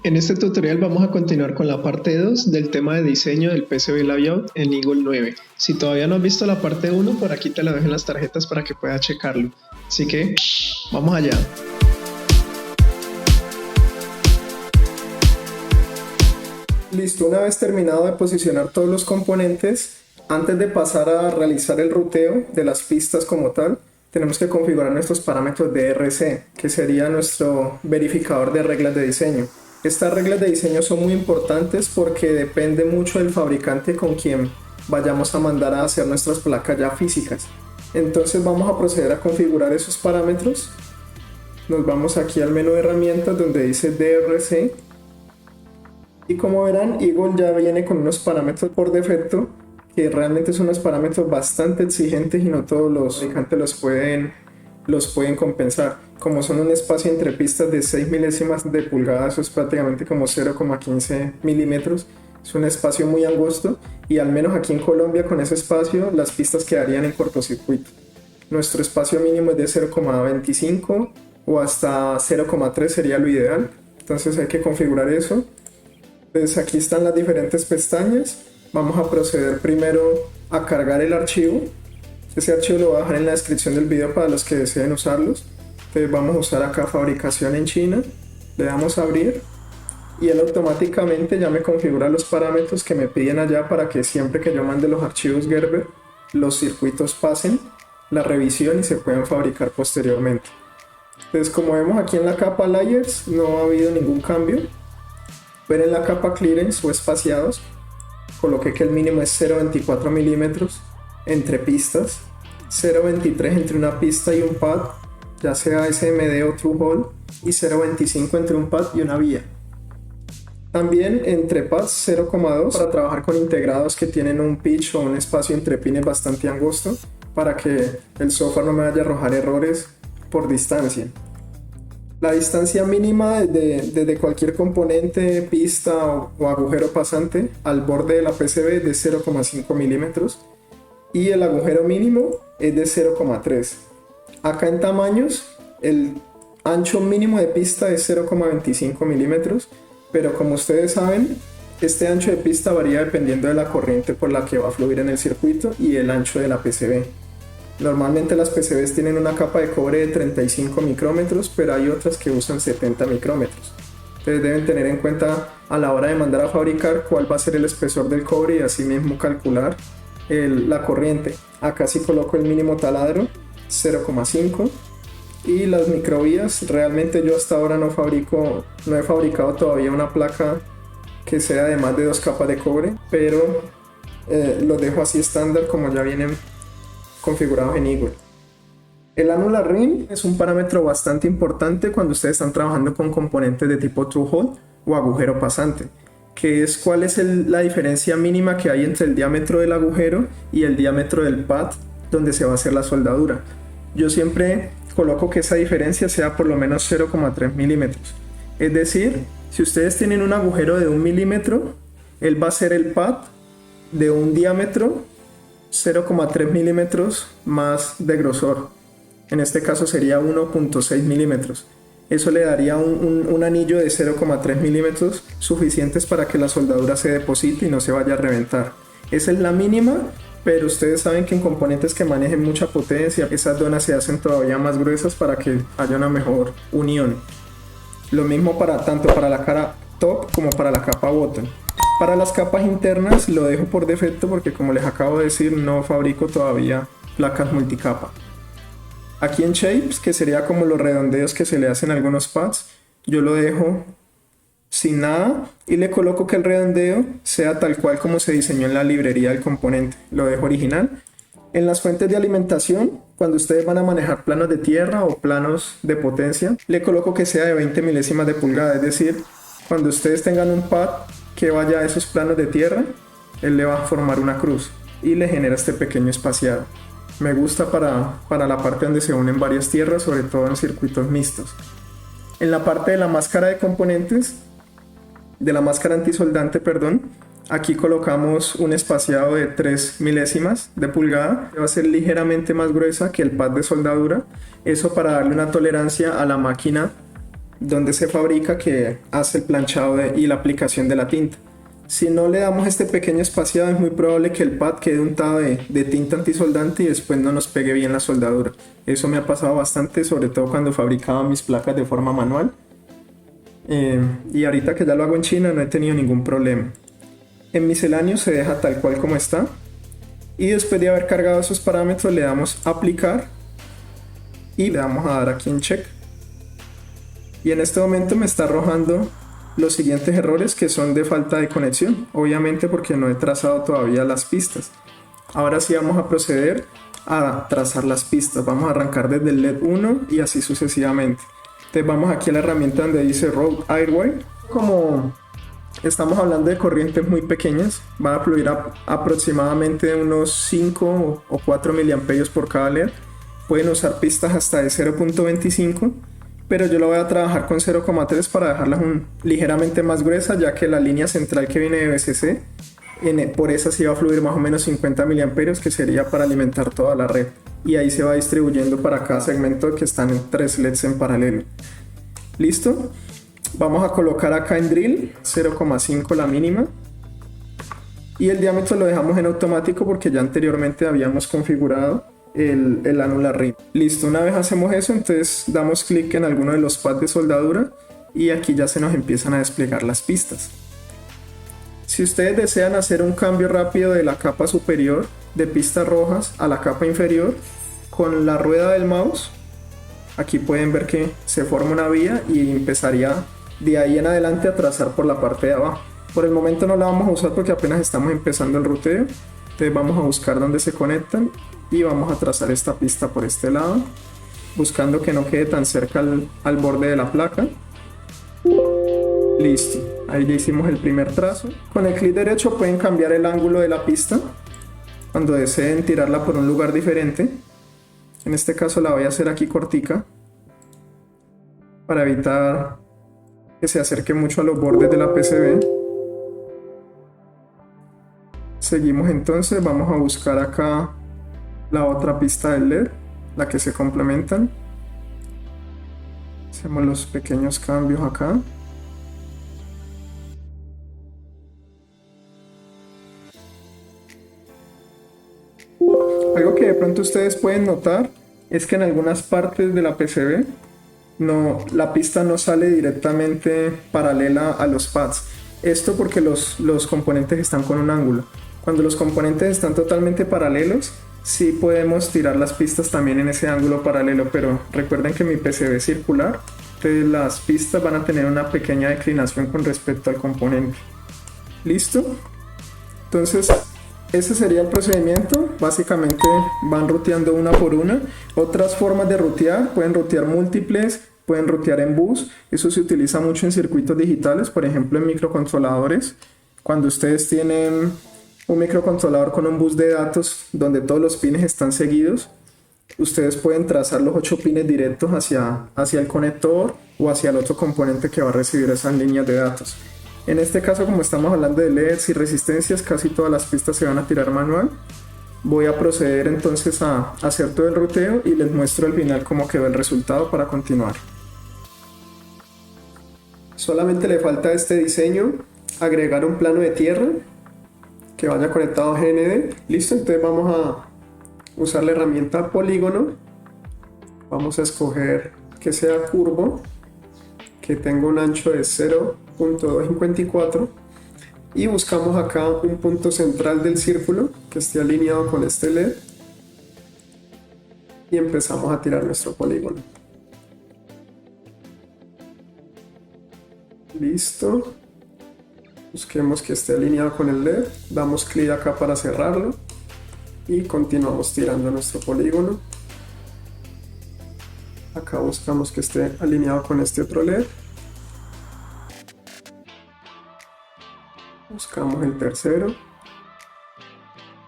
En este tutorial vamos a continuar con la parte 2 del tema de diseño del PCB Layout en Eagle 9. Si todavía no has visto la parte 1, por aquí te la dejo en las tarjetas para que puedas checarlo. Así que, vamos allá. Listo, una vez terminado de posicionar todos los componentes, antes de pasar a realizar el ruteo de las pistas como tal, tenemos que configurar nuestros parámetros de RC, que sería nuestro verificador de reglas de diseño. Estas reglas de diseño son muy importantes porque depende mucho del fabricante con quien vayamos a mandar a hacer nuestras placas ya físicas. Entonces vamos a proceder a configurar esos parámetros. Nos vamos aquí al menú de herramientas donde dice DRC. Y como verán, Eagle ya viene con unos parámetros por defecto que realmente son unos parámetros bastante exigentes y no todos los fabricantes los pueden compensar. Como son un espacio entre pistas de 6 milésimas de pulgada, eso es prácticamente como 0,15 milímetros. Es un espacio muy angosto y al menos aquí en Colombia con ese espacio las pistas quedarían en cortocircuito. Nuestro espacio mínimo es de 0,25 o hasta 0,3 sería lo ideal. Entonces hay que configurar eso. Pues aquí están las diferentes pestañas. Vamos a proceder primero a cargar el archivo. Ese archivo lo voy a dejar en la descripción del video para los que deseen usarlos. Entonces vamos a usar acá fabricación en China. Le damos a abrir y él automáticamente ya me configura los parámetros que me piden allá para que siempre que yo mande los archivos Gerber, los circuitos pasen la revisión y se puedan fabricar posteriormente. Entonces, como vemos aquí en la capa Layers no ha habido ningún cambio. Pero en la capa Clearance o espaciados coloqué que el mínimo es 0,24 milímetros entre pistas, 0,23 entre una pista y un pad, ya sea SMD o Through Hole, y 0,25 entre un pad y una vía. También entre pads 0,2 para trabajar con integrados que tienen un pitch o un espacio entre pines bastante angosto para que el software no me vaya a arrojar errores por distancia. La distancia mínima desde cualquier componente, pista o agujero pasante al borde de la PCB es de 0,5 milímetros y el agujero mínimo es de 0,3. Acá en tamaños, el ancho mínimo de pista es 0,25 milímetros, pero como ustedes saben, este ancho de pista varía dependiendo de la corriente por la que va a fluir en el circuito y el ancho de la PCB. Normalmente las PCBs tienen una capa de cobre de 35 micrómetros, pero hay otras que usan 70 micrómetros. Entonces deben tener en cuenta a la hora de mandar a fabricar cuál va a ser el espesor del cobre y así mismo calcular la corriente. Acá sí coloco el mínimo taladro, 0,5. Y las microvías, realmente yo hasta ahora no he fabricado todavía una placa que sea de más de 2 capas de cobre, pero lo dejo así estándar como ya vienen configurados en Eagle. El annular ring es un parámetro bastante importante cuando ustedes están trabajando con componentes de tipo Through Hole o agujero pasante, que es cuál es la diferencia mínima que hay entre el diámetro del agujero y el diámetro del pad donde se va a hacer la soldadura. Yo siempre coloco que esa diferencia sea por lo menos 0,3 milímetros. Es decir, si ustedes tienen un agujero de 1 milímetro, él va a ser el pad de un diámetro 0,3 milímetros más de grosor. En este caso sería 1,6 milímetros. Eso le daría un anillo de 0,3 milímetros suficientes para que la soldadura se deposite y no se vaya a reventar. Esa es la mínima, pero ustedes saben que en componentes que manejen mucha potencia, esas donas se hacen todavía más gruesas para que haya una mejor unión. Lo mismo tanto para la cara top como para la capa bottom. Para las capas internas lo dejo por defecto porque, como les acabo de decir, no fabrico todavía placas multicapa. Aquí en Shapes, que sería como los redondeos que se le hacen a algunos pads, yo lo dejo sin nada y le coloco que el redondeo sea tal cual como se diseñó en la librería del componente. Lo dejo original. En las fuentes de alimentación, cuando ustedes van a manejar planos de tierra o planos de potencia, le coloco que sea de 20 milésimas de pulgada, es decir, cuando ustedes tengan un pad que vaya a esos planos de tierra, él le va a formar una cruz y le genera este pequeño espaciado. Me gusta para la parte donde se unen varias tierras, sobre todo en circuitos mixtos. En la parte de la máscara de componentes, de la máscara antisoldante, perdón, aquí colocamos un espaciado de 3 milésimas de pulgada, que va a ser ligeramente más gruesa que el pad de soldadura, eso para darle una tolerancia a la máquina donde se fabrica, que hace el planchado y la aplicación de la tinta. Si no le damos este pequeño espaciado, es muy probable que el pad quede untado de tinta antisoldante y después no nos pegue bien la soldadura. Eso me ha pasado bastante, sobre todo cuando fabricaba mis placas de forma manual. Y ahorita que ya lo hago en China no he tenido ningún problema. En misceláneo se deja tal cual como está. Y después de haber cargado esos parámetros le damos aplicar. Y le vamos a dar aquí en check. Y en este momento me está arrojando los siguientes errores, que son de falta de conexión, obviamente porque no he trazado todavía las pistas. Ahora sí vamos a proceder a trazar las pistas. Vamos a arrancar desde el LED 1 y así sucesivamente. Entonces vamos aquí a la herramienta donde dice Road Airway. Como estamos hablando de corrientes muy pequeñas, va a fluir aproximadamente unos 5 o 4 miliamperios por cada LED. Pueden usar pistas hasta de 0.25, pero yo lo voy a trabajar con 0.3 para dejarlas ligeramente más gruesas, ya que la línea central que viene de BCC, por esa sí va a fluir más o menos 50 miliamperios, que sería para alimentar toda la red. Y ahí se va distribuyendo para cada segmento, que están en 3 LEDs en paralelo. ¿Listo? Vamos a colocar acá en drill 0.5 la mínima. Y el diámetro lo dejamos en automático porque ya anteriormente habíamos configurado el anular ring. Listo, una vez hacemos eso, entonces damos clic en alguno de los pads de soldadura y aquí ya se nos empiezan a desplegar las pistas. Si ustedes desean hacer un cambio rápido de la capa superior de pistas rojas a la capa inferior, con la rueda del mouse, aquí pueden ver que se forma una vía y empezaría de ahí en adelante a trazar por la parte de abajo. Por el momento no la vamos a usar porque apenas estamos empezando el ruteo, entonces vamos a buscar dónde se conectan y vamos a trazar esta pista por este lado, buscando que no quede tan cerca al borde de la placa. Listo, ahí ya hicimos el primer trazo. Con el clic derecho pueden cambiar el ángulo de la pista cuando deseen tirarla por un lugar diferente. En este caso la voy a hacer aquí cortica para evitar que se acerque mucho a los bordes de la PCB. Seguimos entonces, vamos a buscar acá la otra pista del LED, la que se complementan. Hacemos los pequeños cambios acá. Algo que de pronto ustedes pueden notar es que en algunas partes de la PCB la pista no sale directamente paralela a los pads. Esto porque los componentes están con un ángulo. Cuando los componentes están totalmente paralelos, sí podemos tirar las pistas también en ese ángulo paralelo, pero recuerden que mi PCB es circular, entonces las pistas van a tener una pequeña declinación con respecto al componente. ¿Listo? Entonces ese sería el procedimiento. Básicamente van ruteando una por una. Otras formas de rutear: pueden rutear múltiples, pueden rutear en bus. Eso se utiliza mucho en circuitos digitales, por ejemplo en microcontroladores. Cuando ustedes tienen un microcontrolador con un bus de datos donde todos los pines están seguidos, ustedes pueden trazar los 8 pines directos hacia el conector o hacia el otro componente que va a recibir esas líneas de datos. En este caso, como estamos hablando de LEDs y resistencias, casi todas las pistas se van a tirar manual. Voy a proceder entonces a hacer todo el ruteo y les muestro al final cómo quedó el resultado para continuar. Solamente le falta a este diseño agregar un plano de tierra que vaya conectado a GND. Listo, entonces vamos a usar la herramienta polígono. Vamos a escoger que sea curvo, que tenga un ancho de 0.254 y buscamos acá un punto central del círculo que esté alineado con este LED y empezamos a tirar nuestro polígono. Listo, busquemos que esté alineado con el LED, damos clic acá para cerrarlo y continuamos tirando nuestro polígono. Acá buscamos que esté alineado con este otro LED. Buscamos el tercero.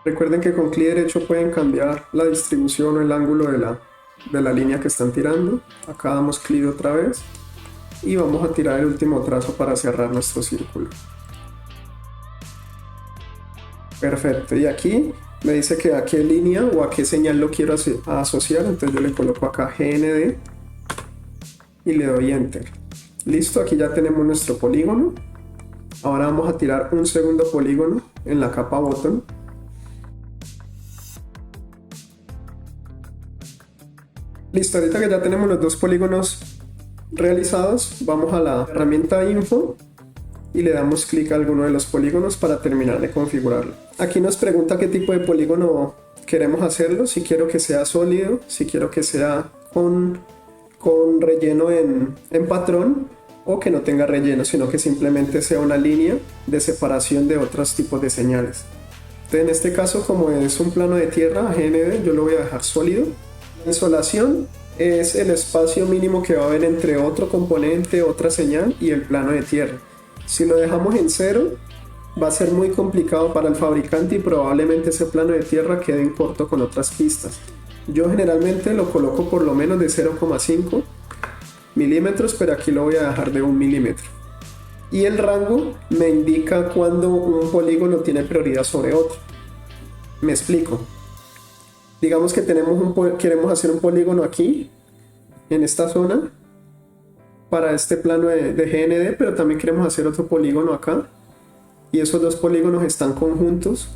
Recuerden que con clic derecho pueden cambiar la distribución o el ángulo de la línea que están tirando. Acá damos clic otra vez y vamos a tirar el último trazo para cerrar nuestro círculo. Perfecto, y aquí me dice que a qué línea o a qué señal lo quiero asociar, entonces yo le coloco acá GND y le doy Enter. Listo, aquí ya tenemos nuestro polígono. Ahora vamos a tirar un segundo polígono en la capa bottom. Listo, ahorita que ya tenemos los dos polígonos realizados, vamos a la herramienta Info y le damos clic a alguno de los polígonos para terminar de configurarlo. Aquí nos pregunta qué tipo de polígono queremos hacerlo, si quiero que sea sólido, si quiero que sea con relleno en patrón, o que no tenga relleno, sino que simplemente sea una línea de separación de otros tipos de señales. Entonces, en este caso, como es un plano de tierra GND, yo lo voy a dejar sólido. La insolación es el espacio mínimo que va a haber entre otro componente, otra señal y el plano de tierra. Si lo dejamos en 0, va a ser muy complicado para el fabricante y probablemente ese plano de tierra quede en corto con otras pistas. Yo generalmente lo coloco por lo menos de 0,5 milímetros, pero aquí lo voy a dejar de 1 milímetro. Y el rango me indica cuando un polígono tiene prioridad sobre otro. Me explico. Digamos que queremos hacer un polígono aquí, en esta zona, para este plano de GND, pero también queremos hacer otro polígono acá. Y esos dos polígonos están conjuntos.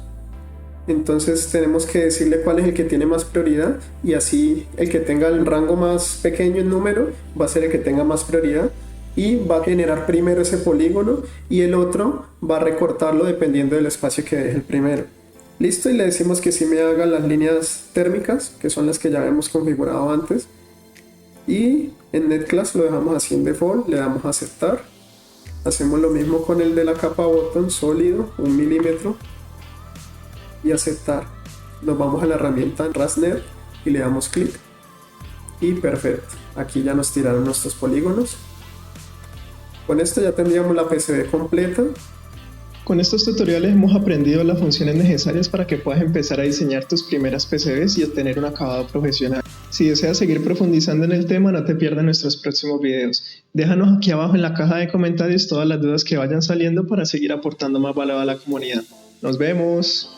Entonces tenemos que decirle cuál es el que tiene más prioridad, y así el que tenga el rango más pequeño en número va a ser el que tenga más prioridad y va a generar primero ese polígono, y el otro va a recortarlo dependiendo del espacio que deje el primero. Listo, y le decimos que sí me haga las líneas térmicas, que son las que ya hemos configurado antes, y en NetClass lo dejamos así en default, le damos a aceptar. Hacemos lo mismo con el de la capa bottom, sólido, 1 milímetro, y aceptar. Nos vamos a la herramienta RasNet y le damos clic, y perfecto, aquí ya nos tiraron nuestros polígonos. Con esto ya tendríamos la PCB completa. Con estos tutoriales hemos aprendido las funciones necesarias para que puedas empezar a diseñar tus primeras PCBs y obtener un acabado profesional. Si deseas seguir profundizando en el tema, no te pierdas nuestros próximos videos. Déjanos aquí abajo en la caja de comentarios todas las dudas que vayan saliendo para seguir aportando más valor a la comunidad. ¡Nos vemos!